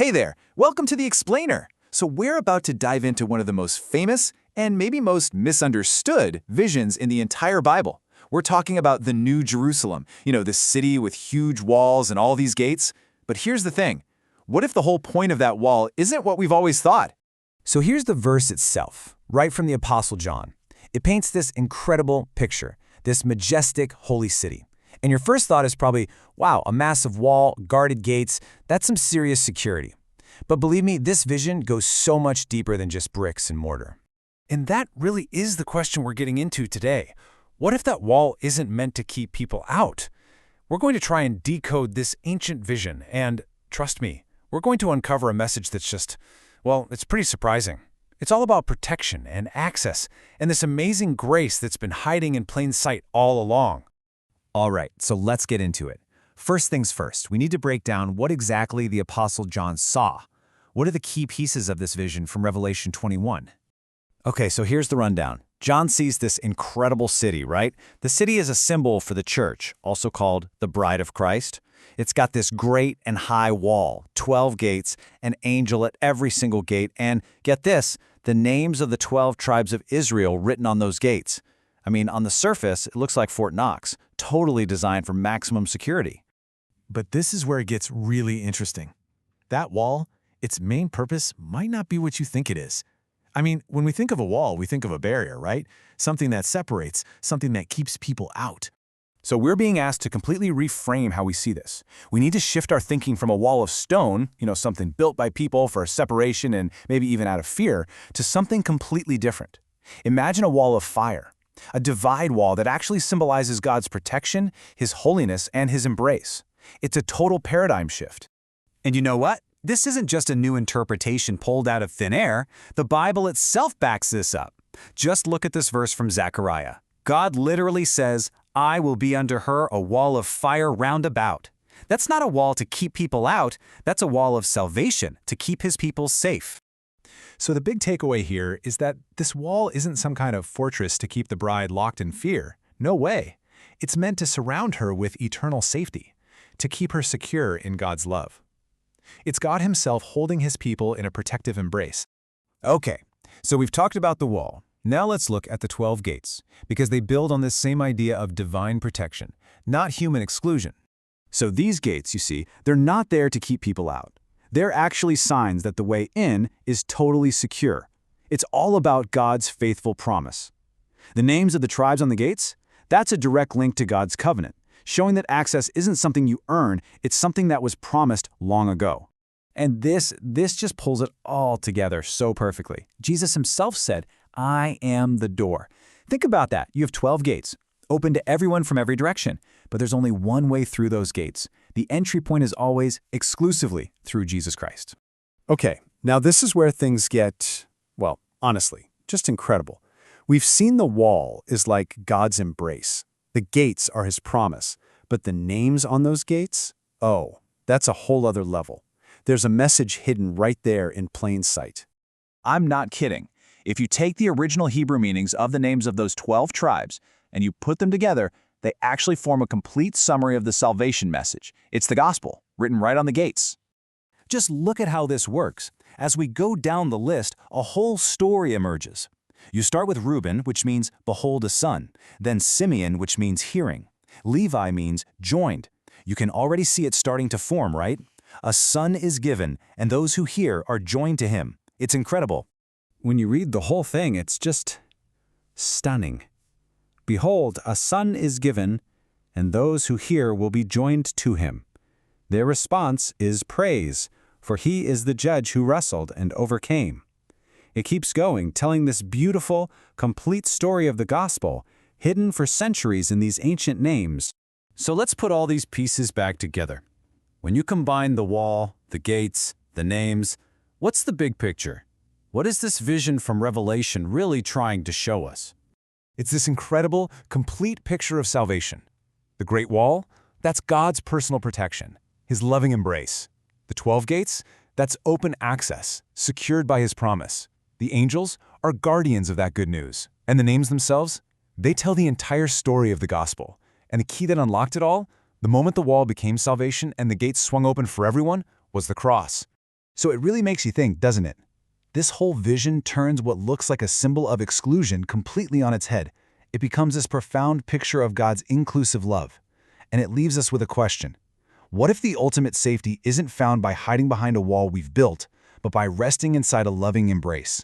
Hey there, welcome to the Explainer. So we're about to dive into one of the most famous and maybe most misunderstood visions in the entire Bible. We're talking about the New Jerusalem, this city with huge walls and all these gates. But here's the thing. What if the whole point of that wall isn't what we've always thought? So here's the verse itself, right from the Apostle John. It paints this incredible picture, this majestic holy city. And your first thought is probably, wow, a massive wall, guarded gates, that's some serious security. But believe me, this vision goes so much deeper than just bricks and mortar. And that really is the question we're getting into today. What if that wall isn't meant to keep people out? We're going to try and decode this ancient vision, and trust me, we're going to uncover a message that's just, well, it's pretty surprising. It's all about protection and access, and this amazing grace that's been hiding in plain sight all along. All right, so let's get into it. First things first, we need to break down what exactly the Apostle John saw. What are the key pieces of this vision from Revelation 21? Okay, so here's the rundown. John sees this incredible city, right? The city is a symbol for the church, also called the Bride of Christ. It's got this great and high wall, 12 gates, an angel at every single gate, and get this, the names of the 12 tribes of Israel written on those gates. I mean, on the surface, it looks like Fort Knox, totally designed for maximum security. But this is where it gets really interesting. That wall, its main purpose might not be what you think it is. I mean, when we think of a wall, we think of a barrier, right? Something that separates, something that keeps people out. So we're being asked to completely reframe how we see this. We need to shift our thinking from a wall of stone, something built by people for separation and maybe even out of fear, to something completely different. Imagine a wall of fire, a divide wall that actually symbolizes God's protection, His holiness, and His embrace. It's a total paradigm shift. And you know what? This isn't just a new interpretation pulled out of thin air. The Bible itself backs this up. Just look at this verse from Zechariah. God literally says, "I will be under her a wall of fire round about." That's not a wall to keep people out. That's a wall of salvation to keep His people safe. So the big takeaway here is that this wall isn't some kind of fortress to keep the bride locked in fear. No way. It's meant to surround her with eternal safety, to keep her secure in God's love. It's God Himself holding His people in a protective embrace. Okay, so we've talked about the wall. Now let's look at the 12 gates, because they build on this same idea of divine protection, not human exclusion. So these gates, you see, they're not there to keep people out. They're actually signs that the way in is totally secure. It's all about God's faithful promise. The names of the tribes on the gates? That's a direct link to God's covenant, showing that access isn't something you earn, it's something that was promised long ago. And this just pulls it all together so perfectly. Jesus Himself said, "I am the door." Think about that. You have 12 gates, open to everyone from every direction, but there's only one way through those gates. The entry point is always exclusively through Jesus Christ. Okay, now this is where things get, well, honestly, just incredible. We've seen the wall is like God's embrace. The gates are His promise, but the names on those gates? Oh, that's a whole other level. There's a message hidden right there in plain sight. I'm not kidding. If you take the original Hebrew meanings of the names of those 12 tribes and you put them together, they actually form a complete summary of the salvation message. It's the gospel, written right on the gates. Just look at how this works. As we go down the list, a whole story emerges. You start with Reuben, which means behold a son, then Simeon, which means hearing. Levi means joined. You can already see it starting to form, right? A son is given, and those who hear are joined to him. It's incredible. When you read the whole thing, it's just stunning. Behold, a son is given, and those who hear will be joined to him. Their response is praise, for he is the judge who wrestled and overcame. It keeps going, telling this beautiful, complete story of the gospel, hidden for centuries in these ancient names. So let's put all these pieces back together. When you combine the wall, the gates, the names, what's the big picture? What is this vision from Revelation really trying to show us? It's this incredible, complete picture of salvation. The Great Wall, that's God's personal protection, His loving embrace. The 12 gates, that's open access, secured by His promise. The angels are guardians of that good news. And the names themselves, they tell the entire story of the gospel. And the key that unlocked it all, the moment the wall became salvation and the gates swung open for everyone, was the cross. So it really makes you think, doesn't it? This whole vision turns what looks like a symbol of exclusion completely on its head. It becomes this profound picture of God's inclusive love. And it leaves us with a question. What if the ultimate safety isn't found by hiding behind a wall we've built, but by resting inside a loving embrace?